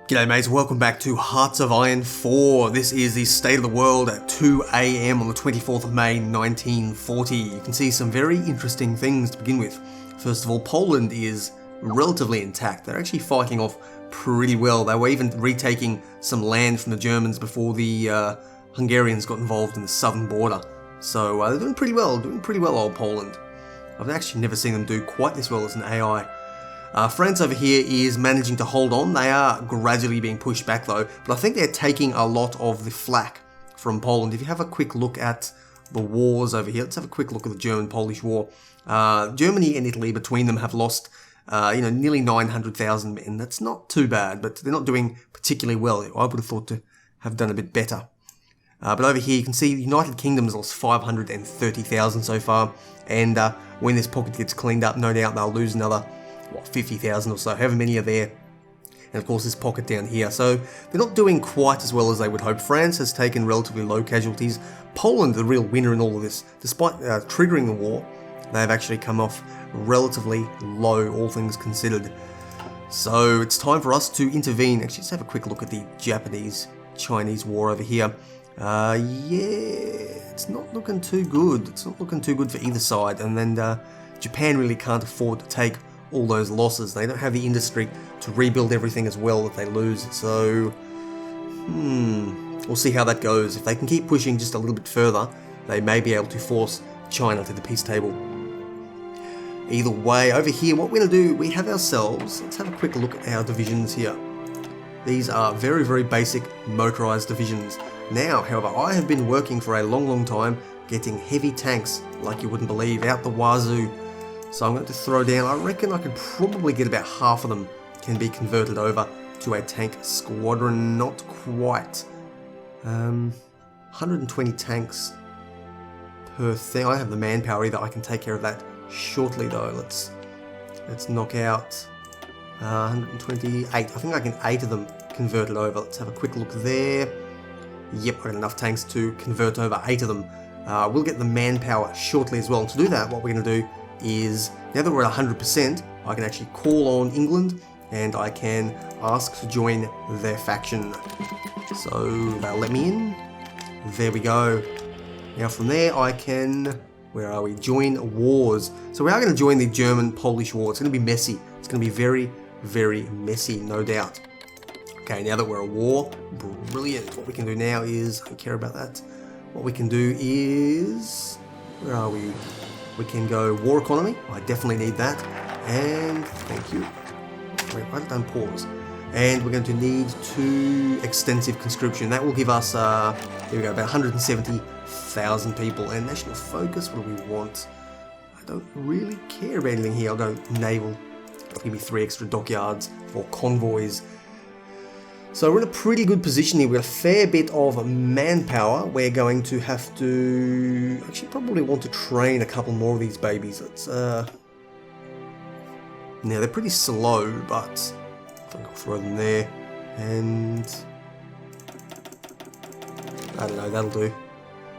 G'day mates, welcome back to Hearts of Iron 4. This is the state of the world at 2 AM on the 24th of May 1940. You can see some very interesting things to begin with. First of all, Poland is relatively intact. They're actually fighting off pretty well. They were even retaking some land from the Germans before the Hungarians got involved in the southern border. So they're doing pretty well, old Poland. I've actually never seen them do quite this well as an AI. France over here is managing to hold on. They are gradually being pushed back though, but I think they're taking a lot of the flak from Poland. If you have a quick look at the wars over here, let's have a quick look at the German-Polish War. Germany and Italy between them have lost nearly 900,000 men. That's not too bad, but they're not doing particularly well. I would have thought to have done a bit better. But over here you can see the United Kingdom has lost 530,000 so far, and when this pocket gets cleaned up, no doubt they'll lose another 50,000 or so, however many are there. And of course this pocket down here. So they're not doing quite as well as they would hope. France has taken relatively low casualties. Poland, the real winner in all of this, despite triggering the war, they've actually come off relatively low, all things considered. So it's time for us to intervene. Actually, let's have a quick look at the Japanese-Chinese war over here. Yeah, it's not looking too good. It's not looking too good for either side. And then Japan really can't afford to take all those losses. They don't have the industry to rebuild everything as well that they lose. So, we'll see how that goes. If they can keep pushing just a little bit further, they may be able to force China to the peace table. Either way, over here, what we're going to do, we have ourselves, let's have a quick look at our divisions here. These are very, very basic motorized divisions. Now, however, I have been working for a long, long time getting heavy tanks, like you wouldn't believe, out the wazoo. So I'm going to throw down, I reckon I could probably get about half of them can be converted over to a tank squadron. Not quite. 120 tanks per thing. I don't have the manpower either. I can take care of that shortly though. Let's knock out 128. I think I can 8 of them converted over. Let's have a quick look there. Yep, I've got enough tanks to convert over 8 of them. We'll get the manpower shortly as well. And to do that, what we're going to do is, now that we're at 100%, I can actually call on England and I can ask to join their faction. So they'll let me in. There we go. Now from there I can, where are we? Join wars. So we are going to join the German-Polish War. It's going to be messy. It's going to be very, very messy, no doubt. Okay, now that we're at war, brilliant. What we can do now is, I don't care about that. What we can do is, where are we? We can go war economy. I definitely need that. And thank you. Wait, why did I pause? And we're going to need 2 extensive conscription. That will give us, here we go, about 170,000 people. And national focus, what do we want? I don't really care about anything here. I'll go naval. That'll give me 3 extra dockyards for convoys. So we're in a pretty good position here. We've got a fair bit of manpower. We're going to have to actually probably want to train a couple more of these babies. Let's now they're pretty slow, but I think I'll throw them there. And I don't know, that'll do.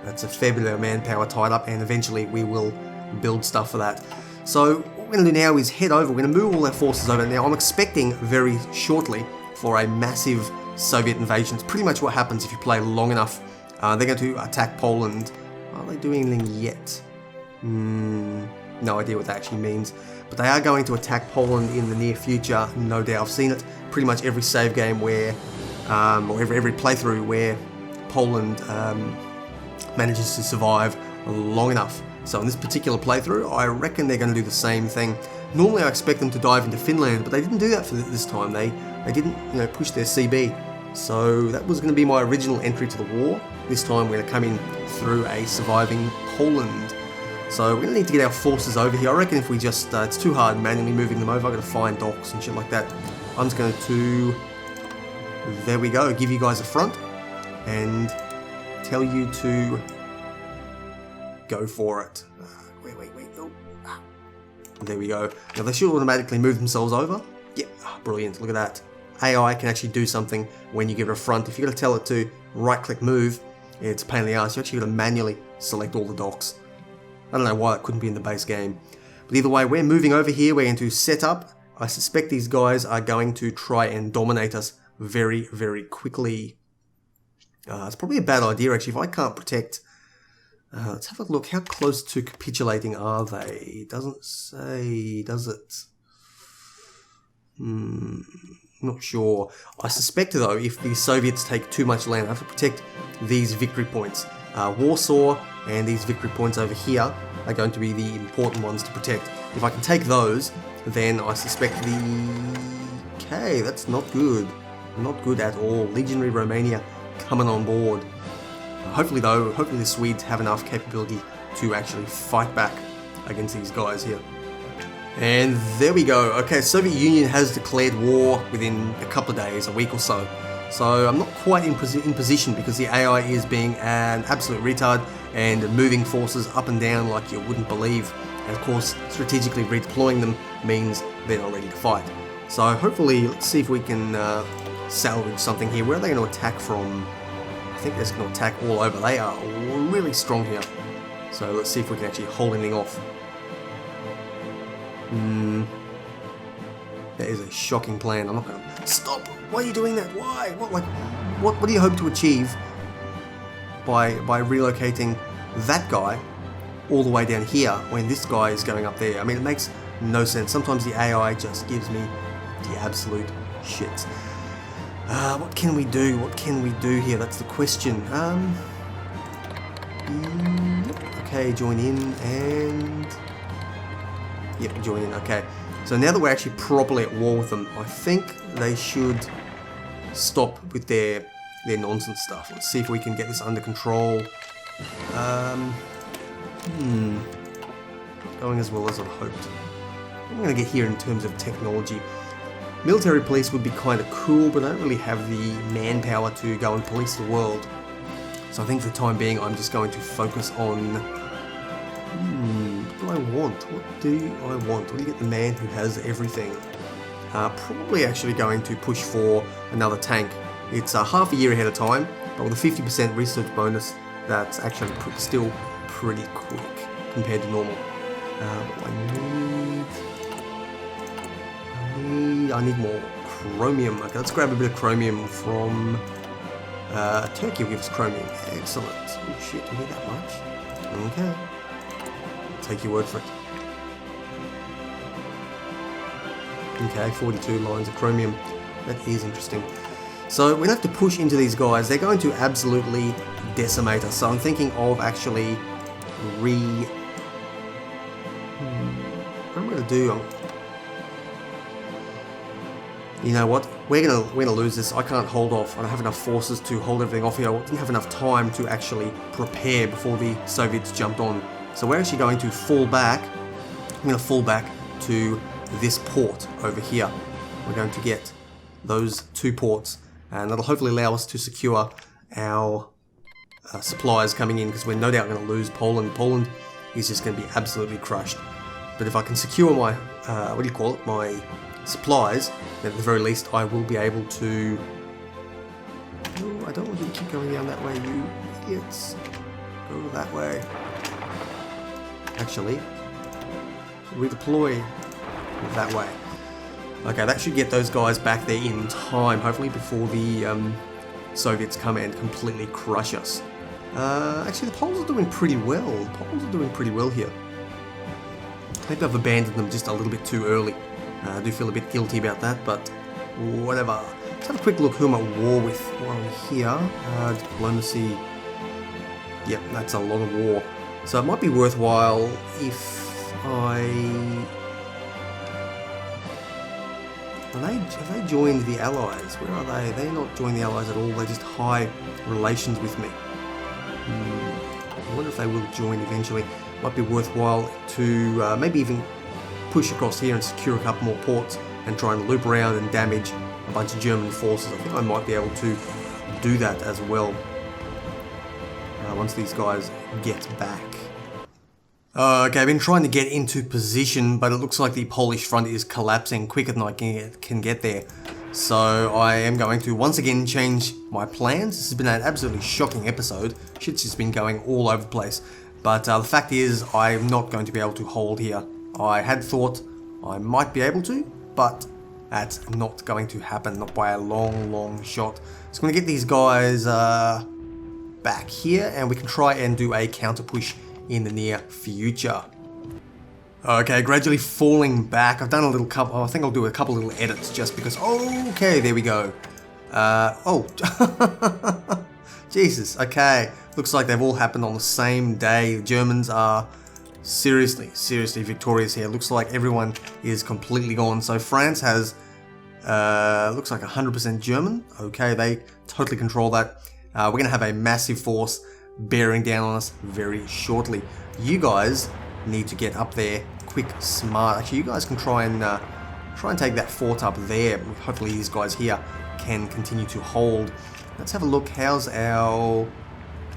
That's a fair bit of manpower tied up, and eventually we will build stuff for that. So what we're going to do now is head over. We're going to move all our forces over. Now I'm expecting very shortly for a massive Soviet invasion. It's pretty much what happens if you play long enough. They're going to attack Poland. Are they doing anything yet? No idea what that actually means. But they are going to attack Poland in the near future, no doubt. I've seen it pretty much every save game where, or every playthrough where Poland manages to survive long enough. So in this particular playthrough, I reckon they're going to do the same thing. Normally I expect them to dive into Finland, but they didn't do that for this time. They didn't, push their CB. So that was going to be my original entry to the war. This time we're going to come in through a surviving Poland. So we're going to need to get our forces over here. I reckon if we just, it's too hard manually moving them over. I've got to find docks and shit like that. I'm just going to, there we go, give you guys a front and tell you to go for it. Wait, oh. There we go. Now they should automatically move themselves over. Yep, brilliant, look at that. AI can actually do something when you give it a front. If you're going to tell it to right-click move, it's a pain in the ass. You actually got to manually select all the docks. I don't know why it couldn't be in the base game. But either way, we're moving over here. We're going to set up. I suspect these guys are going to try and dominate us very, very quickly. It's probably a bad idea, actually, if I can't protect. Let's have a look. How close to capitulating are they? It doesn't say, does it? Not sure. I suspect, though, if the Soviets take too much land, I have to protect these victory points. Warsaw and these victory points over here are going to be the important ones to protect. If I can take those, then I suspect the... Okay, that's not good. Not good at all. Legionary Romania coming on board. Hopefully, though, hopefully the Swedes have enough capability to actually fight back against these guys here. And there we go. Okay, Soviet Union has declared war within a couple of days, a week or so. So I'm not quite in position because the AI is being an absolute retard and moving forces up and down like you wouldn't believe. And of course, strategically redeploying them means they're not ready to fight. So hopefully, let's see if we can salvage something here. Where are they going to attack from? I think they're just going to attack all over. They are really strong here. So let's see if we can actually hold anything off. That is a shocking plan. I'm not going to... Stop! Why are you doing that? Why? What do you hope to achieve by relocating that guy all the way down here when this guy is going up there? I mean, it makes no sense. Sometimes the AI just gives me the absolute shits. What can we do? What can we do here? That's the question. Okay, join in and... Yep, join in. Okay. So now that we're actually properly at war with them, I think they should stop with their nonsense stuff. Let's see if we can get this under control. Going as well as I'd hoped. I'm going to get here in terms of technology. Military police would be kind of cool, but I don't really have the manpower to go and police the world. So I think for the time being, I'm just going to focus on... What do I want? What do I want? Will you get the man who has everything? Probably actually going to push for another tank. It's half a year ahead of time, but with a 50% research bonus, that's actually still pretty quick compared to normal. I need more chromium. Okay, let's grab a bit of chromium from Turkey. Will give us chromium. Excellent. Oh shit, do we need that much? Okay. Take your word for it. Okay, 42 lines of chromium. That is interesting. So we're going to have to push into these guys. They're going to absolutely decimate us. So I'm thinking of actually what am I going to do? You know what? We're gonna lose this. I can't hold off. I don't have enough forces to hold everything off here. I didn't have enough time to actually prepare before the Soviets jumped on. So we're actually going to fall back. I'm going to fall back to this port over here. We're going to get those two ports, and that'll hopefully allow us to secure our supplies coming in, because we're no doubt going to lose Poland. Poland is just going to be absolutely crushed. But if I can secure my, my supplies, then at the very least I will be able to... Oh, I don't want you to keep going down that way, you idiots. Go that way. Actually, redeploy that way. Okay, that should get those guys back there in time, hopefully before the Soviets come and completely crush us. Actually, the Poles are doing pretty well. The Poles are doing pretty well here. Maybe I've abandoned them just a little bit too early. I do feel a bit guilty about that, but whatever. Let's have a quick look who I'm at war with while we're here. Diplomacy. Yep, that's a lot of war. So it might be worthwhile if I... Have they joined the Allies? Where are they? They're not joining the Allies at all. They just high relations with me. I wonder if they will join eventually. Might be worthwhile to maybe even push across here and secure a couple more ports and try and loop around and damage a bunch of German forces. I think I might be able to do that as well once these guys get back. Okay, I've been trying to get into position, but it looks like the Polish front is collapsing quicker than I can get there. So I am going to once again change my plans. This has been an absolutely shocking episode. Shit's just been going all over the place. But the fact is, I'm not going to be able to hold here. I had thought I might be able to, but That's not going to happen, not by a long shot. So I'm going to get these guys back here, and we can try and do a counter push in the near future. Okay, gradually falling back. I've done a little couple, I think I'll do a couple little edits just because, okay, there we go. Jesus, okay. Looks like they've all happened on the same day. The Germans are seriously victorious here. Looks like everyone is completely gone. So France has, looks like 100% German. Okay, they totally control that. We're going to have a massive force bearing down on us very shortly. You guys need to get up there quick, smart. Actually, you guys can try and take that fort up there. Hopefully these guys here can continue to hold. Let's have a look. How's our...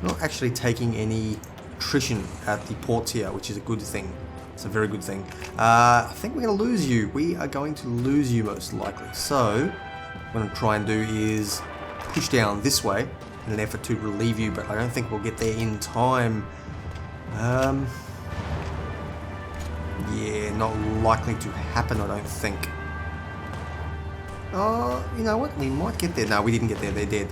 Not actually taking any attrition at the ports here, which is a good thing. It's a very good thing. I think we're going to lose you. We are going to lose you most likely. So what I'm going to try and do is push down this way in an effort to relieve you, but I don't think we'll get there in time. Yeah, not likely to happen, I don't think. You know what? We might get there. No, we didn't get there. They're dead.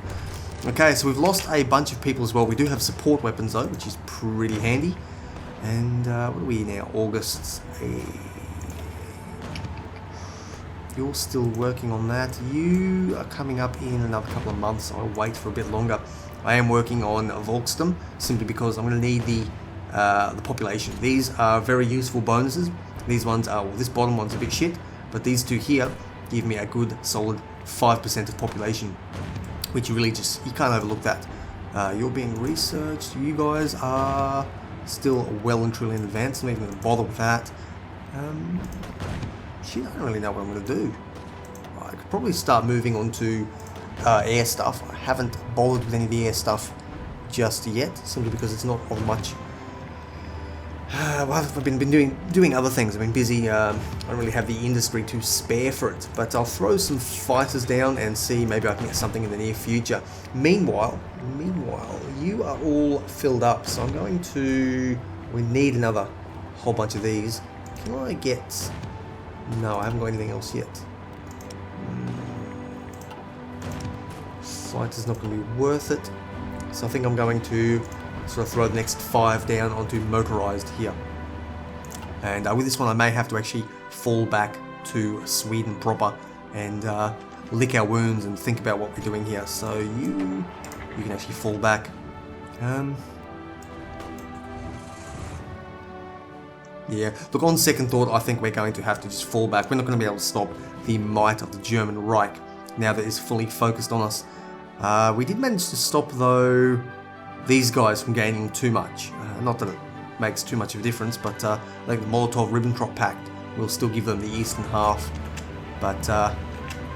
Okay, so we've lost a bunch of people as well. We do have support weapons though, which is pretty handy. And what are we now? August. You're still working on that. You are coming up in another couple of months. I'll wait for a bit longer. I am working on Volksdom simply because I'm going to need the population. These are very useful bonuses. These ones are, well, this bottom one's a bit shit, but these two here give me a good solid 5% of population, which you really just, you can't overlook that. You're being researched. You guys are still well and truly in advance. I'm not even going to bother with that. Shit, I don't really know what I'm going to do. I could probably start moving on to air stuff. I haven't bothered with any of the air stuff just yet, simply because it's not of much. Well, I've been doing other things. I've been busy. I don't really have the industry to spare for it, but I'll throw some fighters down and see maybe I can get something in the near future. Meanwhile, you are all filled up, so I'm going to... We need another whole bunch of these. Can I get... No, I haven't got anything else yet. Fighter's not going to be worth it, so I think I'm going to sort of throw the next 5 down onto motorized here. And with this one I may have to actually fall back to Sweden proper and lick our wounds and think about what we're doing here. So you can actually fall back. Yeah, look, on second thought, I think we're going to have to just fall back. We're not going to be able to stop the might of the German Reich now that it's fully focused on us. We did manage to stop, though, these guys from gaining too much. Not that it makes too much of a difference, but I think the Molotov-Ribbentrop Pact will still give them the eastern half. But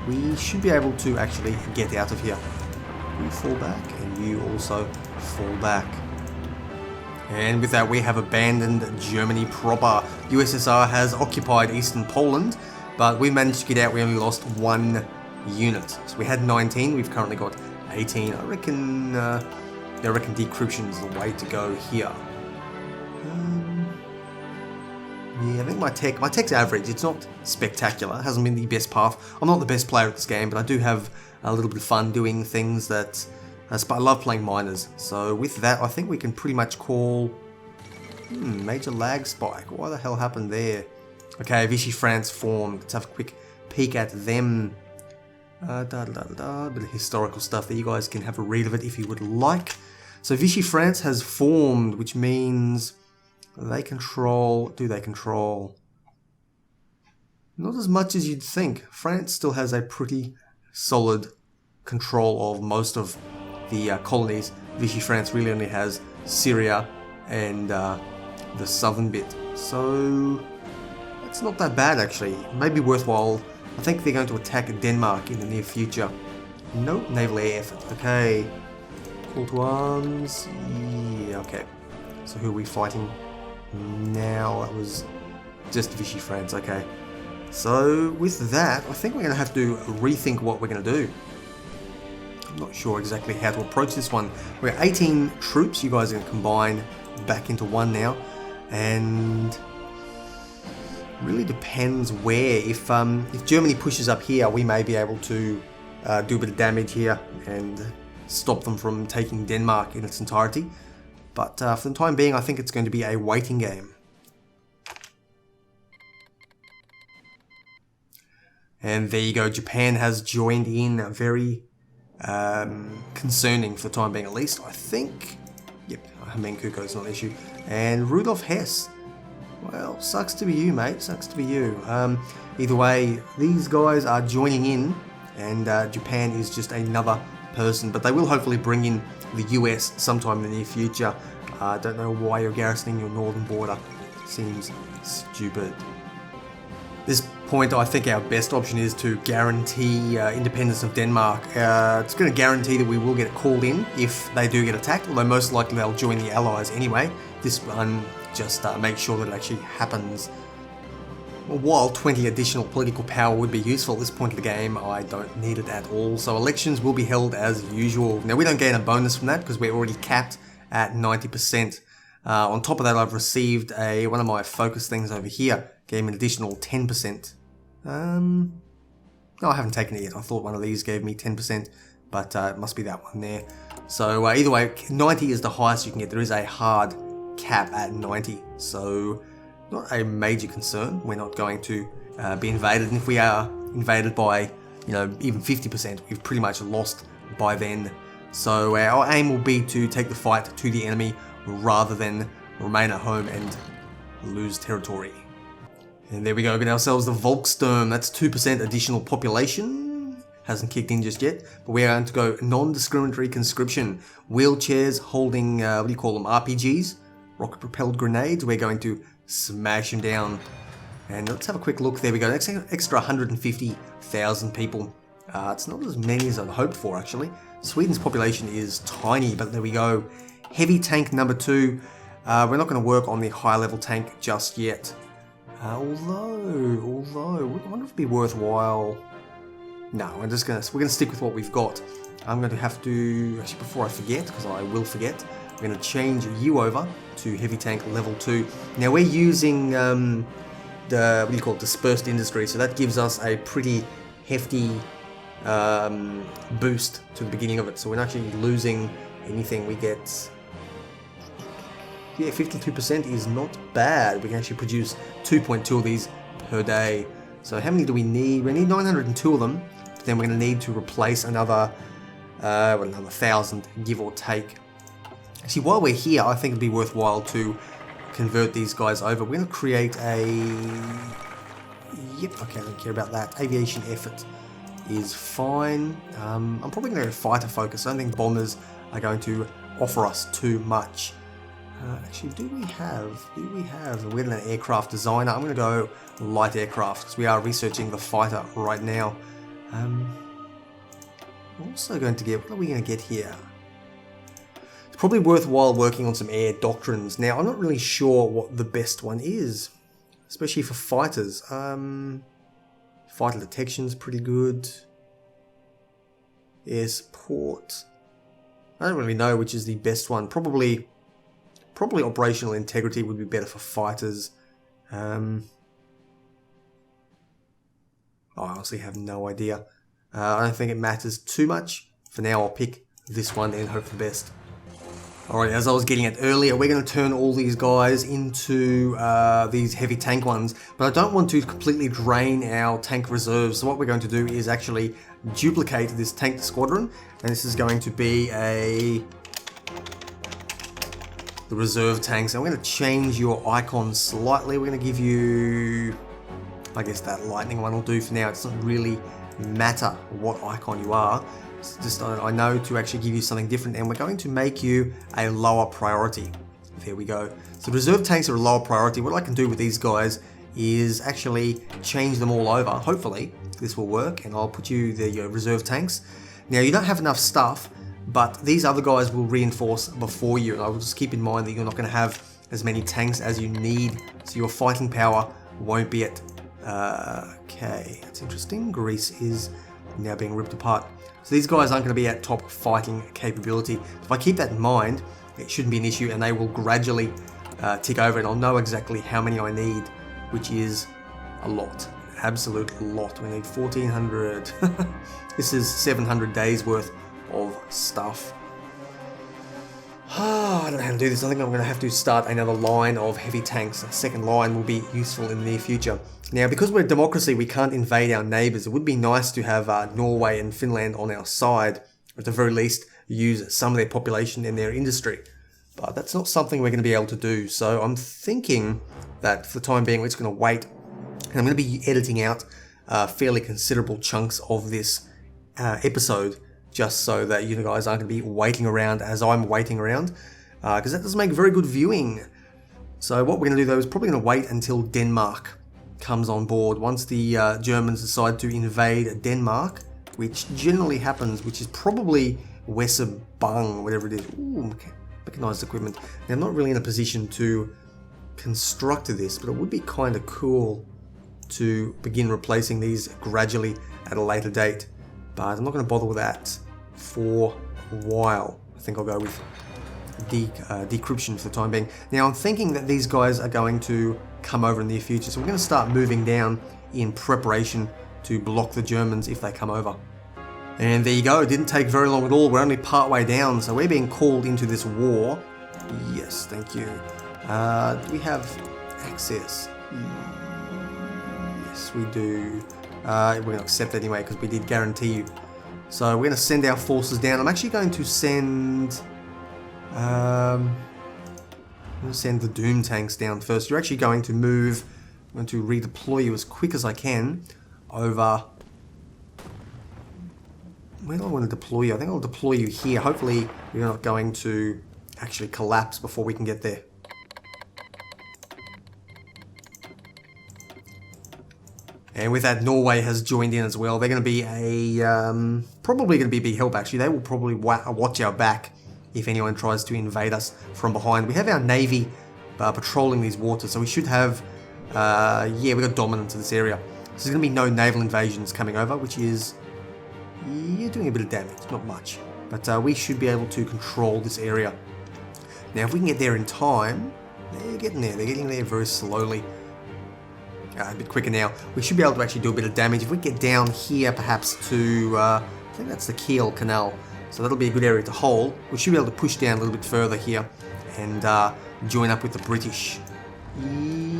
we should be able to actually get out of here. You fall back, and you also fall back. And with that, we have abandoned Germany proper. USSR has occupied eastern Poland, but we managed to get out. We only lost 1 unit. So we had 19, we've currently got 18. I reckon decryption is the way to go here. Yeah, I think my tech's average. It's not spectacular. It hasn't been the best path. I'm not the best player at this game, but I do have a little bit of fun doing things that... I love playing miners. So with that, I think we can pretty much call... major lag spike. What the hell happened there? Okay, Vichy France formed. Let's have a quick peek at them. A bit of historical stuff there. You guys can have a read of it if you would like. So Vichy France has formed, which means they control... Do they control? Not as much as you'd think. France still has a pretty solid control of most of the colonies. Vichy France really only has Syria and the southern bit. So it's not that bad actually. Maybe worthwhile. I think they're going to attack Denmark in the near future. Nope, naval air effort. Okay. Call to arms. Yeah, okay. So who are we fighting now? That was just Vichy France. Okay. So with that, I think we're going to have to rethink what we're going to do. I'm not sure exactly how to approach this one. We're 18 troops. You guys are going to combine back into one now. And Really depends where. If Germany pushes up here, we may be able to do a bit of damage here and stop them from taking Denmark in its entirety. But for the time being, I think it's going to be a waiting game. And there you go, Japan has joined in. Very concerning for the time being, at least. I think, yep, Menkuko's not an issue. And Rudolf Hess, well, sucks to be you, mate, sucks to be you. Either way, these guys are joining in, and Japan is just another person, but they will hopefully bring in the US sometime in the near future. I don't know why you're garrisoning your northern border. Seems stupid. At this point, I think our best option is to guarantee independence of Denmark. It's going to guarantee that we will get called in if they do get attacked, although most likely they'll join the Allies anyway. This one just makes sure that it actually happens. While 20 additional political power would be useful at this point of the game, I don't need it at all. So elections will be held as usual. Now we don't gain a bonus from that because we're already capped at 90%. On top of that, I've received one of my focus things over here. Gave me an additional 10%. No, I haven't taken it yet. I thought one of these gave me 10%, but it must be that one there. So either way, 90 is the highest you can get. There is a hard cap at 90, so not a major concern. We're not going to be invaded, and if we are invaded by, you know, even 50%, we've pretty much lost by then. So our aim will be to take the fight to the enemy rather than remain at home and lose territory. And there we go, get ourselves the Volkssturm. That's 2% additional population. Hasn't kicked in just yet, but we're going to go non-discriminatory conscription. Wheelchairs holding, what do you call them, RPGs? Rocket-propelled grenades. We're going to smash them down. And let's have a quick look. There we go, extra 150,000 people. It's not as many as I'd hoped for, actually. Sweden's population is tiny, but there we go. Heavy tank number 2. We're not going to work on the high level tank just yet. Although, I wonder if it'd be worthwhile. No, we're gonna stick with what we've got. I'm going to have to, actually before I forget, because I will forget, I'm going to change you over to heavy tank level 2. Now we're using the, what do you call it, dispersed industry, so that gives us a pretty hefty boost to the beginning of it. So we're not actually losing anything. We get, yeah, 52% is not bad. We can actually produce 2.2 of these per day. So how many do we need? We need 902 of them. But then we're going to need to replace another 1,000, give or take. Actually, while we're here, I think it'd be worthwhile to convert these guys over. We're going to create a... Yep, okay, I don't care about that. Aviation effort is fine. I'm probably going to go fighter focus. I don't think bombers are going to offer us too much. Actually, do we have, we're an aircraft designer. I'm going to go light aircraft because we are researching the fighter right now. Also going to get, what are we going to get here? It's probably worthwhile working on some air doctrines. Now, I'm not really sure what the best one is, especially for fighters. Fighter detection's pretty good. Air support. I don't really know which is the best one. Probably operational integrity would be better for fighters. I honestly have no idea. I don't think it matters too much. For now, I'll pick this one and hope for the best. Alright, as I was getting at earlier, we're going to turn all these guys into these heavy tank ones, but I don't want to completely drain our tank reserves. So what we're going to do is actually duplicate this tank squadron, and this is going to be the reserve tanks. I'm going to change your icon slightly. We're going to give you, I guess that lightning one will do for now. It doesn't really matter what icon you are. It's just I know to actually give you something different, and we're going to make you a lower priority. There we go. So reserve tanks are a lower priority. What I can do with these guys is actually change them all over. Hopefully this will work, and I'll put you the reserve tanks. Now you don't have enough stuff, but these other guys will reinforce before you, and I will just keep in mind that you're not going to have as many tanks as you need, so your fighting power won't be at... okay, that's interesting. Greece is now being ripped apart. So these guys aren't going to be at top fighting capability. If I keep that in mind, it shouldn't be an issue, and they will gradually tick over, and I'll know exactly how many I need, which is a lot. Absolute lot. We need 1400. This is 700 days worth of stuff. I don't know how to do this. I think I'm going to have to start another line of heavy tanks. A second line will be useful in the near future. Now, because we're a democracy, we can't invade our neighbours. It would be nice to have Norway and Finland on our side, or at the very least, use some of their population and their industry. But that's not something we're going to be able to do. So I'm thinking that for the time being, we're just going to wait. And I'm going to be editing out fairly considerable chunks of this episode, just so that you guys aren't going to be waiting around as I'm waiting around, because that doesn't make very good viewing. So what we're going to do though is probably going to wait until Denmark comes on board. Once the Germans decide to invade Denmark, which generally happens, which is probably Weserbang, whatever it is. Ooh, mechanized equipment. Now I'm not really in a position to construct this, but it would be kind of cool to begin replacing these gradually at a later date. But I'm not going to bother with that for a while. I think I'll go with decryption for the time being. Now I'm thinking that these guys are going to come over in the near future, so we're going to start moving down in preparation to block the Germans if they come over. And there you go, it didn't take very long at all. We're only part way down, so we're being called into this war. Yes, thank you. Do we have access? Yes, we do. We're going to accept anyway because we did guarantee you. So we're going to send our forces down. I'm actually going to send I'm going to send the Doom tanks down first. You're actually going to move. I'm going to redeploy you as quick as I can over. Where do I want to deploy you? I think I'll deploy you here. Hopefully you're not going to actually collapse before we can get there. And with that, Norway has joined in as well. They're going to be probably going to be a big help actually. They will probably watch our back if anyone tries to invade us from behind. We have our navy patrolling these waters, so we should have, yeah, we've got dominance of this area. So there's going to be no naval invasions coming over, which is, you're doing a bit of damage, not much. But we should be able to control this area. Now, if we can get there in time, they're getting there. They're getting there very slowly. A bit quicker now. We should be able to actually do a bit of damage. If we get down here, perhaps to, I think that's the Kiel Canal. So that'll be a good area to hold. We should be able to push down a little bit further here and join up with the British.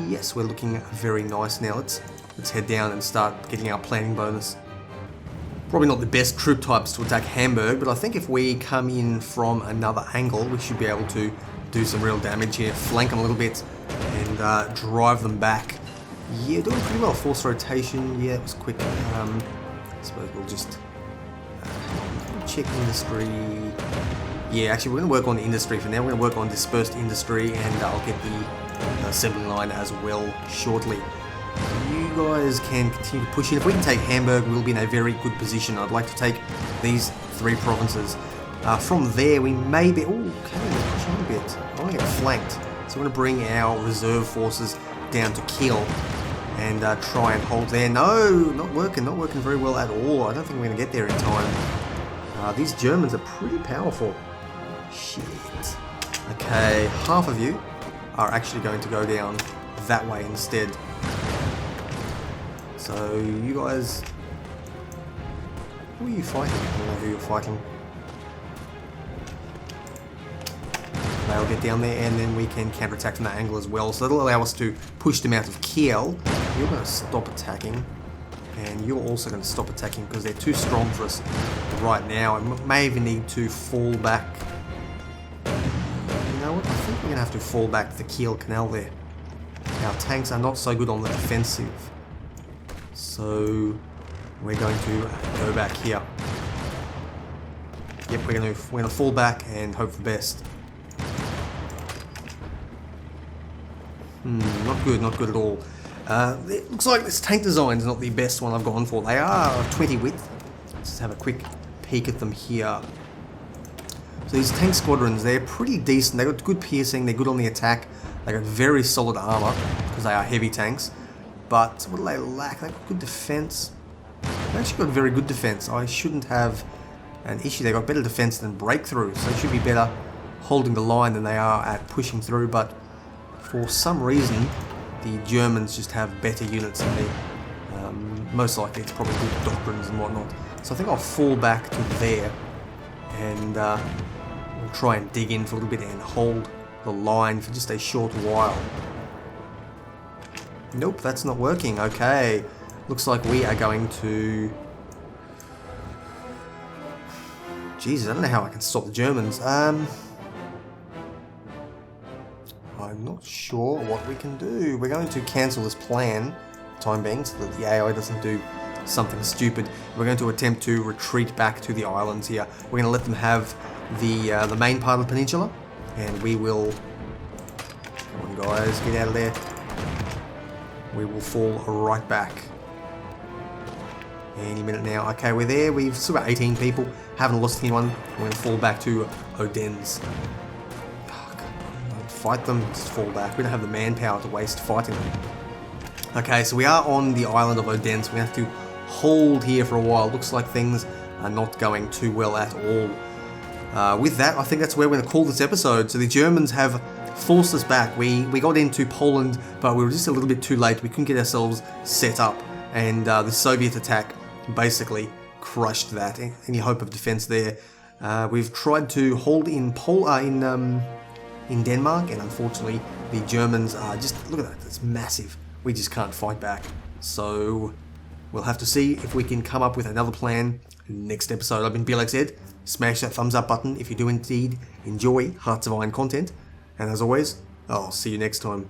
Yes, we're looking very nice now. Let's head down and start getting our planning bonus. Probably not the best troop types to attack Hamburg, but I think if we come in from another angle, we should be able to do some real damage here. Flank them a little bit and drive them back. Yeah, doing pretty well. Force rotation, yeah, it was quick. I suppose we'll just check industry. Yeah, actually we're going to work on industry for now. We're going to work on dispersed industry, and I'll get the assembly line as well shortly. You guys can continue to push in. If we can take Hamburg, we'll be in a very good position. I'd like to take these 3 provinces. From there, we may be... Oh, okay, we're pushing a bit. I want to get flanked. So we're going to bring our reserve forces down to Kiel and try and hold there. No, not working very well at all. I don't think we're going to get there in time. These Germans are pretty powerful. Shit. Okay, half of you are actually going to go down that way instead. So you guys, who are you fighting? I don't know who you're fighting. They'll get down there, and then we can counterattack from that angle as well. So that'll allow us to push them out of Kiel. You're going to stop attacking, and you're also going to stop attacking because they're too strong for us right now. And may even need to fall back. You know what? I think we're going to have to fall back to the Kiel Canal there. Our tanks are not so good on the defensive, so we're going to go back here. Yep, we're going to fall back and hope for the best. Not good at all. It looks like this tank design is not the best one I've gone for. They are 20 width. Let's just have a quick peek at them here. So these tank squadrons, they're pretty decent. They've got good piercing, they're good on the attack. They've got very solid armor because they are heavy tanks. But what do they lack? They've got good defense. They've actually got very good defense. I shouldn't have an issue. They've got better defense than breakthrough, so they should be better holding the line than they are at pushing through. But for some reason, the Germans just have better units than me. Most likely it's probably good doctrines and whatnot. So I think I'll fall back to there, and we'll try and dig in for a little bit and hold the line for just a short while. Nope, that's not working. Okay, looks like we are going to... Jesus, I don't know how I can stop the Germans. I'm not sure what we can do. We're going to cancel this plan for the time being so that the AI doesn't do something stupid. We're going to attempt to retreat back to the islands here. We're going to let them have the main part of the peninsula, and we will... Come on guys, get out of there. We will fall right back. Any minute now. Okay, we're there. We've still got 18 people. Haven't lost anyone. We're going to fall back to Odense. Oh, don't fight them. Just fall back. We don't have the manpower to waste fighting them. Okay, so we are on the island of Odense. We have to hold here for a while. Looks like things are not going too well at all. With that, I think that's where we're going to call this episode. So the Germans have forced us back. We got into Poland, but we were just a little bit too late. We couldn't get ourselves set up, and the Soviet attack basically crushed that. Any hope of defense there. We've tried to hold in Denmark, and unfortunately the Germans are just, look at that, it's massive. We just can't fight back. So we'll have to see if we can come up with another plan next episode. I've been Blxz. Smash that thumbs up button if you do indeed enjoy Hearts of Iron content. And as always, I'll see you next time.